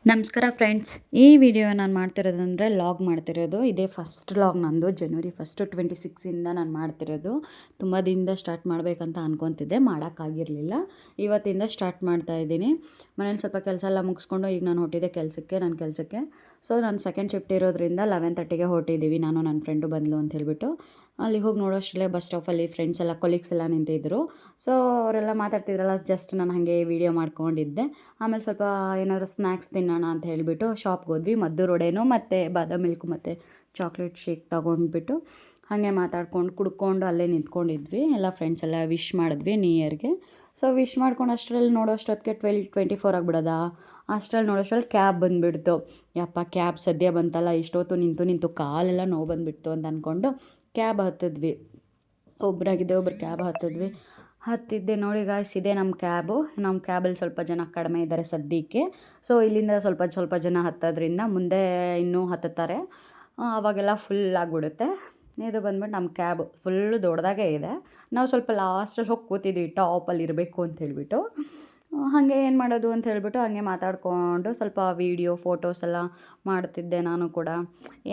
ನಮಸ್ಕಾರ ಫ್ರೆಂಡ್ಸ್. ಈ ವಿಡಿಯೋ ನಾನು ಮಾಡ್ತಿರೋದಂದರೆ ಲಾಗ್ ಮಾಡ್ತಿರೋದು. ಇದೇ ಫಸ್ಟ್ ಲಾಗ್ ನಂದು. ಜನವರಿ 26ಇಂದ ನಾನು ಮಾಡ್ತಿರೋದು. ತುಂಬ ದಿನದಿಂದ ಸ್ಟಾರ್ಟ್ ಮಾಡಬೇಕಂತ ಅನ್ಕೊತಿದ್ದೆ, ಮಾಡೋಕ್ಕಾಗಿರಲಿಲ್ಲ. ಇವತ್ತಿಂದ ಸ್ಟಾರ್ಟ್ ಮಾಡ್ತಾ ಇದ್ದೀನಿ. ಮನೇಲಿ ಸ್ವಲ್ಪ ಕೆಲಸ ಎಲ್ಲ ಮುಗಿಸ್ಕೊಂಡು ಈಗ ನಾನು ಹೊರಟಿದ್ದೆ ನನ್ನ ಕೆಲಸಕ್ಕೆ. ಸೊ ನಾನು ಸೆಕೆಂಡ್ ಶಿಫ್ಟ್ ಇರೋದ್ರಿಂದ 11:30ಗೆ ಹೊರಟಿದ್ದೀವಿ. ನಾನು ನನ್ನ ಫ್ರೆಂಡು ಬಂದಳು ಅಂತ ಹೇಳಿಬಿಟ್ಟು ಅಲ್ಲಿಗೆ ಹೋಗಿ ನೋಡೋಷ್ಟರಲ್ಲೇ ಬಸ್ ಸ್ಟಾಪಲ್ಲಿ ಫ್ರೆಂಡ್ಸ್ ಎಲ್ಲ ಕೊಲೀಗ್ಸ್ ಎಲ್ಲ ನಿಂತಿದ್ದರು. ಸೊ ಅವರೆಲ್ಲ ಮಾತಾಡ್ತಿದ್ರಲ್ಲ, ಜಸ್ಟ್ ನಾನು ಹಾಗೆ ವೀಡಿಯೋ ಮಾಡ್ಕೊಂಡಿದ್ದೆ. ಆಮೇಲೆ ಸ್ವಲ್ಪ ಏನಾದರೂ ಸ್ನ್ಯಾಕ್ಸ್ ತಿನ್ನೋಣ ಅಂತ ಹೇಳಿಬಿಟ್ಟು ಶಾಪ್ಗೆ ಹೋದ್ವಿ. ಮದ್ದೂರು ವಡೆನೂ ಮತ್ತು ಬಾದಾಮ್ ಮಿಲ್ಕು ಮತ್ತು ಚಾಕ್ಲೇಟ್ ಶೇಕ್ ತೊಗೊಂಡ್ಬಿಟ್ಟು ಹಾಗೆ ಮಾತಾಡ್ಕೊಂಡು ಕುಡ್ಕೊಂಡು ಅಲ್ಲೇ ನಿಂತ್ಕೊಂಡಿದ್ವಿ. ಎಲ್ಲ ಫ್ರೆಂಡ್ಸ್ ಎಲ್ಲ ವಿಶ್ ಮಾಡಿದ್ವಿ ನ್ಯೂ ಇಯರ್ಗೆ. ಸೊ ವಿಶ್ ಮಾಡ್ಕೊಂಡು ಅಷ್ಟರಲ್ಲಿ ನೋಡೋಷ್ಟೊತ್ತಿಗೆ 12:24 ಆಗಿಬಿಡೋದ. ಅಷ್ಟರಲ್ಲಿ ನೋಡೋಷ್ಟರಲ್ಲಿ ಕ್ಯಾಬ್ ಬಂದುಬಿಡ್ತು. ಯಪ್ಪ, ಕ್ಯಾಬ್ ಸದ್ಯ ಬಂತಲ್ಲ, ಇಷ್ಟೊತ್ತು ನಿಂತು ಕಾಲೆಲ್ಲ ನೋವು ಬಂದುಬಿಡ್ತು ಅಂತ ಅಂದ್ಕೊಂಡು ಕ್ಯಾಬ್ ಹತ್ತಿದ್ವಿ. ಒಬ್ಬರು ಕ್ಯಾಬ್ ಹತ್ತಿದ್ದೆ ನೋಡಿ ಗಾಯ್ಸ್, ಇದೆ ನಮ್ಮ ಕ್ಯಾಬು. ನಮ್ಮ ಕ್ಯಾಬಲ್ಲಿ ಸ್ವಲ್ಪ ಜನ ಕಡಿಮೆ ಇದ್ದಾರೆ ಸದ್ಯಕ್ಕೆ. ಸೊ ಇಲ್ಲಿಂದ ಸ್ವಲ್ಪ ಜನ ಹತ್ತೋದ್ರಿಂದ ಮುಂದೆ ಇನ್ನೂ ಹತ್ತುತ್ತಾರೆ. ಅವಾಗೆಲ್ಲ ಫುಲ್ ಆಗಿಬಿಡುತ್ತೆ. ಇದು ಬಂದ್ಬಿಟ್ಟು ನಮ್ಮ ಕ್ಯಾಬು ಫುಲ್ಲು ದೊಡ್ಡದಾಗೇ ಇದೆ. ನಾವು ಸ್ವಲ್ಪ ಲಾಸ್ಟಲ್ಲಿ ಹೋಗಿ ಕೂತಿದ್ವಿ, ಟಾಪಲ್ಲಿ ಇರಬೇಕು ಅಂತ ಹೇಳಿಬಿಟ್ಟು. ಹಾಗೆ ಏನು ಮಾಡೋದು ಅಂತ ಹೇಳಿಬಿಟ್ಟು ಹಾಗೆ ಮಾತಾಡಿಕೊಂಡು ಸ್ವಲ್ಪ ವೀಡಿಯೋ ಫೋಟೋಸ್ ಎಲ್ಲ ಮಾಡ್ತಿದ್ದೆ ನಾನು ಕೂಡ.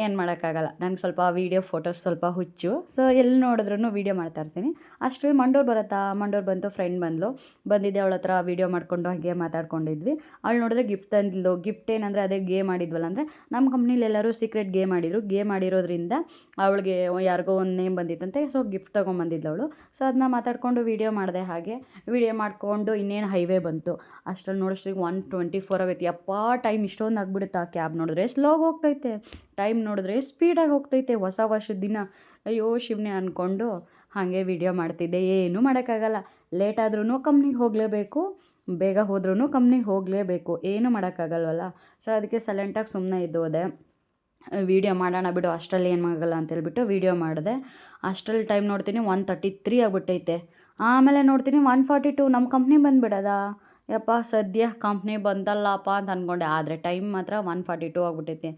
ಏನು ಮಾಡೋಕ್ಕಾಗಲ್ಲ, ನನಗೆ ಸ್ವಲ್ಪ ವೀಡಿಯೋ ಫೋಟೋಸ್ ಸ್ವಲ್ಪ ಹುಚ್ಚು. ಸೊ ಎಲ್ಲಿ ನೋಡಿದ್ರೂ ವೀಡಿಯೋ ಮಾಡ್ತಾಯಿರ್ತೀನಿ. ಅಷ್ಟರಲ್ಲಿ ಮಂಡೂರು ಬಂತು, ಫ್ರೆಂಡ್ ಬಂದಿದ್ದೆ. ಅವಳ ಹತ್ರ ವೀಡಿಯೋ ಮಾಡಿಕೊಂಡು ಹಾಗೆ ಮಾತಾಡ್ಕೊಂಡಿದ್ವಿ. ಅವಳು ನೋಡಿದ್ರೆ ಗಿಫ್ಟ್ ತಂದಿದ್ಲು. ಗಿಫ್ಟ್ ಏನಂದರೆ ಅದೇ ಗೇಮ್ ಆಡಿದ್ವಲ್ಲ, ಅಂದರೆ ನಮ್ಮ ಕಂಪ್ನಿಲಿ ಎಲ್ಲರೂ ಸೀಕ್ರೆಟ್ ಗೇಮ್ ಆಡಿರೋದ್ರಿಂದ ಅವಳಿಗೆ ಯಾರಿಗೋ ಒಂದು ನೇಮ್ ಬಂದಿತ್ತಂತೆ. ಸೊ ಗಿಫ್ಟ್ ತೊಗೊಂಬಂದಿದ್ಲು ಅವಳು. ಸೊ ಅದನ್ನ ಮಾತಾಡಿಕೊಂಡು ವೀಡಿಯೋ ಮಾಡಿದೆ. ಹಾಗೆ ವೀಡಿಯೋ ಮಾಡಿಕೊಂಡು ಇನ್ನೇನು ಹೈವೇ ಬಂತು. ಅಷ್ಟರಲ್ಲಿ ನೋಡೋಷ್ಟಿಗೆ 1:24 ಆಗೈತಿ. ಯಪ್ಪ, ಟೈಮ್ ಇಷ್ಟೊಂದು ಆಗಿಬಿಡುತ್ತೆ. ಆ ಕ್ಯಾಬ್ ನೋಡಿದ್ರೆ ಸ್ಲೋಗಿ ಹೋಗ್ತೈತೆ, ಟೈಮ್ ನೋಡಿದ್ರೆ ಸ್ಪೀಡಾಗಿ ಹೋಗ್ತೈತೆ. ಹೊಸ ವರ್ಷದ ದಿನ ಅಯ್ಯೋ ಶಿವನೇ ಅಂದ್ಕೊಂಡು ಹಾಗೆ ವೀಡಿಯೋ ಮಾಡ್ತಿದ್ದೆ. ಏನೂ ಮಾಡೋಕ್ಕಾಗಲ್ಲ. ಲೇಟ್ ಆದ್ರೂ ಕಂಪ್ನಿಗೆ ಹೋಗಲೇಬೇಕು, ಬೇಗ ಹೋದ್ರೂ ಕಂಪ್ನಿಗೆ ಹೋಗಲೇಬೇಕು. ಏನೂ ಮಾಡೋಕ್ಕಾಗಲ್ವಲ್ಲ. ಸೊ ಅದಕ್ಕೆ ಸೈಲೆಂಟಾಗಿ ಸುಮ್ಮನೆ ಇದ್ದೋದೆ. ವೀಡಿಯೋ ಮಾಡೋಣ ಬಿಡು, ಅಷ್ಟರಲ್ಲಿ ಏನು ಆಗಲ್ಲ ಅಂತೇಳ್ಬಿಟ್ಟು ವೀಡಿಯೋ ಮಾಡಿದೆ. ಅಷ್ಟರಲ್ಲಿ ಟೈಮ್ ನೋಡ್ತೀನಿ 1:33 ಆಗಿಬಿಟ್ಟೈತೆ. ಆಮೇಲೆ ನೋಡ್ತೀನಿ 1:42. ನಮ್ಮ ಕಂಪ್ನಿ ಬಂದುಬಿಡೋದ. ಯಪ್ಪ, ಸದ್ಯ ಕಂಪ್ನಿ ಬಂತಲ್ಲಪ್ಪ ಅಂತ ಅಂದ್ಕೊಂಡೆ. ಆದರೆ ಟೈಮ್ ಮಾತ್ರ 1:42 ಆಗಿಬಿಟ್ಟೈತೆ.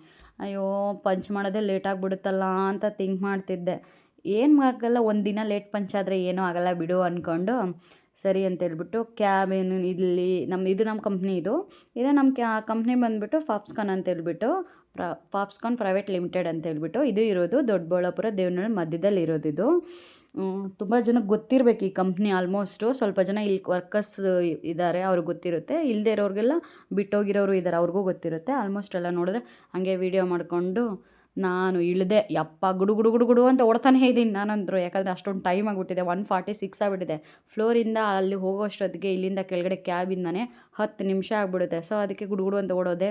ಅಯ್ಯೋ, ಪಂಚ್ ಮಾಡೋದೇ ಲೇಟ್ ಆಗಿಬಿಡುತ್ತಲ್ಲ ಅಂತ ಥಿಂಕ್ ಮಾಡ್ತಿದ್ದೆ. ಏನು ಆಗಲ್ಲ, ಒಂದು ದಿನ ಲೇಟ್ ಪಂಚ್ ಆದರೆ ಏನೂ ಆಗಲ್ಲ ಬಿಡು ಅಂದ್ಕೊಂಡು ಸರಿ ಅಂತೇಳ್ಬಿಟ್ಟು ಕ್ಯಾಬ್ ಇದು ನಮ್ಮ ಕಂಪ್ನಿ. ಇದು ನಮ್ಮ ಕಂಪ್ನಿ ಬಂದುಬಿಟ್ಟು ಫಾಕ್ಸ್ಕಾನ್ ಅಂತೇಳ್ಬಿಟ್ಟು ಫಾಕ್ಸ್ಕಾನ್ ಪ್ರೈವೇಟ್ ಲಿಮಿಟೆಡ್ ಅಂತೇಳ್ಬಿಟ್ಟು ಇದು ಇರೋದು ದೊಡ್ಡಬಳ್ಳಾಪುರ ದೇವನಹಳ್ಳಿ ಮಧ್ಯದಲ್ಲಿ ಇರೋದಿದು. ತುಂಬ ಜನಕ್ಕೆ ಗೊತ್ತಿರಬೇಕು ಈ ಕಂಪ್ನಿ. ಆಲ್ಮೋಸ್ಟು ಸ್ವಲ್ಪ ಜನ ಇಲ್ಲಿ ವರ್ಕರ್ಸ್ ಇದ್ದಾರೆ, ಅವ್ರಿಗೆ ಗೊತ್ತಿರುತ್ತೆ. ಇಲ್ಲದೆ ಇರೋರಿಗೆಲ್ಲ ಬಿಟ್ಟೋಗಿರೋರು ಇದ್ದಾರೆ, ಅವ್ರಿಗೂ ಗೊತ್ತಿರುತ್ತೆ. ಆಲ್ಮೋಸ್ಟ್ ಎಲ್ಲ ನೋಡಿದ್ರೆ ಹಾಗೆ ವೀಡಿಯೋ ಮಾಡಿಕೊಂಡು ನಾನು ಇಳಿದೆ. ಯಪ್ಪ, ಗುಡು ಅಂತ ಓಡ್ತಾನೆ ಇದ್ದೀನಿ ನಾನಂದ್ರು. ಯಾಕಂದರೆ ಅಷ್ಟೊಂದು ಟೈಮ್ ಆಗಿಬಿಟ್ಟಿದೆ. 1:46 ಆಗಿಬಿಟ್ಟಿದೆ. ಫ್ಲೋರಿಂದ ಅಲ್ಲಿ ಹೋಗೋಷ್ಟೊತ್ತಿಗೆ ಇಲ್ಲಿಂದ ಕೆಳಗಡೆ ಕ್ಯಾಬಿಂದನೇ 10 ನಿಮಿಷ ಆಗಿಬಿಡುತ್ತೆ. ಸೊ ಅದಕ್ಕೆ ಗುಡು ಅಂತ ಓಡೋದೆ.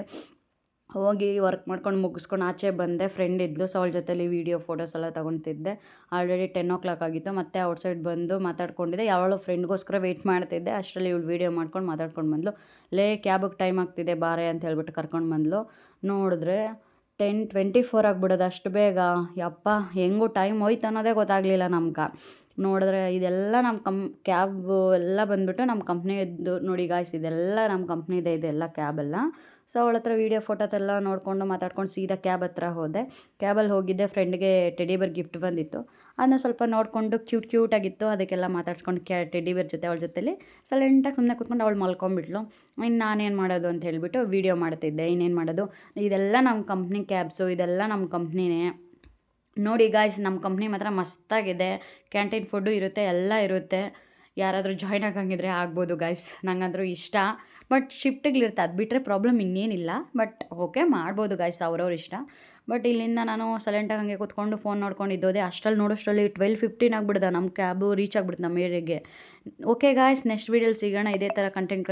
ಹೋಗಿ ವರ್ಕ್ ಮಾಡ್ಕೊಂಡು ಮುಗಿಸ್ಕೊಂಡು ಆಚೆ ಬಂದೆ. ಫ್ರೆಂಡ್ ಇದ್ಲು. ಸೊ ಅವಳ ಜೊತೆಲಿ ವೀಡಿಯೋ ಫೋಟೋಸ್ ಎಲ್ಲ ತೊಗೊತಿದ್ದೆ. ಆಲ್ರೆಡಿ 10 ಆಗಿತ್ತು. ಮತ್ತೆ ಔಟ್ಸೈಡ್ ಬಂದು ಮಾತಾಡ್ಕೊಂಡಿದ್ದೆ. ಯಾವಳೋ ಫ್ರೆಂಡ್ಗೋಸ್ಕರ ವೆಯ್ಟ್ ಮಾಡ್ತಿದ್ದೆ. ಅಷ್ಟರಲ್ಲಿ ಇವಳು ವೀಡಿಯೋ ಮಾಡ್ಕೊಂಡು ಮಾತಾಡ್ಕೊಂಡು ಬಂದಳು. ಕ್ಯಾಬಿಗೆ ಟೈಮ್ ಆಗ್ತಿದೆ ಬಾರೆ ಅಂತ ಹೇಳ್ಬಿಟ್ಟು ಕರ್ಕೊಂಡು ಬಂದಳು. ನೋಡಿದ್ರೆ 10:24 ಆಗಿಬಿಡೋದು ಅಷ್ಟು ಬೇಗ. ಯಪ್ಪ, ಹೆಂಗೂ ಟೈಮ್ ಹೋಯ್ತು ಅನ್ನೋದೇ ಗೊತ್ತಾಗಲಿಲ್ಲ ನಮ್ಗೆ. ನೋಡಿದ್ರೆ ಇದೆಲ್ಲ ನಮ್ಮ ಕ್ಯಾಬು ಎಲ್ಲ ಬಂದುಬಿಟ್ಟು ನಮ್ಮ ಕಂಪ್ನಿಯದ್ದು ನೋಡಿ ಗಾಯ್ಸ್. ಇದೆಲ್ಲ ನಮ್ಮ ಕಂಪ್ನಿದೆ, ಇದೆಲ್ಲ ಕ್ಯಾಬೆಲ್ಲ. ಸೊ ಅವಳ ಹತ್ರ ವೀಡಿಯೋ ಫೋಟೋದೆಲ್ಲ ನೋಡಿಕೊಂಡು ಮಾತಾಡ್ಕೊಂಡು ಸೀದಾ ಕ್ಯಾಬ್ ಹತ್ರ ಹೋದೆ. ಕ್ಯಾಬಲ್ಲಿ ಹೋಗಿದ್ದೆ. ಫ್ರೆಂಡ್ಗೆ ಟೆಡಿ ಬೇರ್ ಗಿಫ್ಟ್ ಬಂದಿತ್ತು. ಅದನ್ನ ಸ್ವಲ್ಪ ನೋಡಿಕೊಂಡು ಕ್ಯೂಟಾಗಿತ್ತು. ಅದಕ್ಕೆಲ್ಲ ಮಾತಾಡ್ಸ್ಕೊಂಡು ಟೆಡಿ ಬೇರ್ ಜೊತೆ ಅವಳ ಜೊತೆಲಿ ಸೈಲೆಂಟಾಗಿ ಸುಮ್ಮನೆ ಕೂತ್ಕೊಂಡು ಅವಳು ಮಲ್ಕೊಂಡ್ಬಿಟ್ಲು. ಇನ್ನು ನಾನೇನು ಮಾಡೋದು ಅಂತ ಹೇಳಿಬಿಟ್ಟು ವೀಡಿಯೋ ಮಾಡ್ತಿದ್ದೆ. ಇನ್ನೇನು ಮಾಡೋದು, ಇದೆಲ್ಲ ನಮ್ಮ ಕಂಪ್ನಿ ಕ್ಯಾಬ್ಸು, ಇದೆಲ್ಲ ನಮ್ಮ ಕಂಪ್ನಿನೇ. ನೋಡಿ ಗಾಯ್ಸ್, ನಮ್ಮ ಕಂಪ್ನಿ ಮಾತ್ರ ಮಸ್ತಾಗಿದೆ. ಕ್ಯಾಂಟೀನ್ ಫುಡ್ಡು ಇರುತ್ತೆ, ಎಲ್ಲ ಇರುತ್ತೆ. ಯಾರಾದರೂ ಜಾಯ್ನ್ ಆಗಂಗಿದ್ರೆ ಆಗ್ಬೋದು ಗಾಯ್ಸ್. ನಂಗಂದ್ರೂ ಇಷ್ಟ. ಬಟ್ ಶಿಫ್ಟಿಗಳಿರುತ್ತೆ, ಅದು ಬಿಟ್ಟರೆ ಪ್ರಾಬ್ಲಮ್ ಇನ್ನೇನಿಲ್ಲ. ಬಟ್ ಓಕೆ, ಮಾಡ್ಬೋದು ಗಾಯ್ಸ್, ಅವ್ರವ್ರ ಇಷ್ಟ. ಬಟ್ ಇಲ್ಲಿಂದ ನಾನು ಸೈಲೆಂಟಾಗಿ ಹಾಗೆ ಕೂತ್ಕೊಂಡು ಫೋನ್ ನೋಡ್ಕೊಂಡು ಇದ್ದೋದೆ. ಅಷ್ಟರಲ್ಲಿ ನೋಡೋಷ್ಟರಲ್ಲಿ 12:15 ಆಗಿಬಿಡ್ದ. ನಮ್ಮ ಕ್ಯಾಬು ರೀಚ್ ಆಗಿಬಿಡ್ತು ನಮ್ಮ ಏರಿಯಾಗೆ. ಓಕೆ ಗಾಯ್ಸ್, ನೆಕ್ಸ್ಟ್ ವೀಡಿಯೋಲಿ ಸಿಗೋಣ ಇದೇ ಥರ ಕಂಟೆಂಟ್.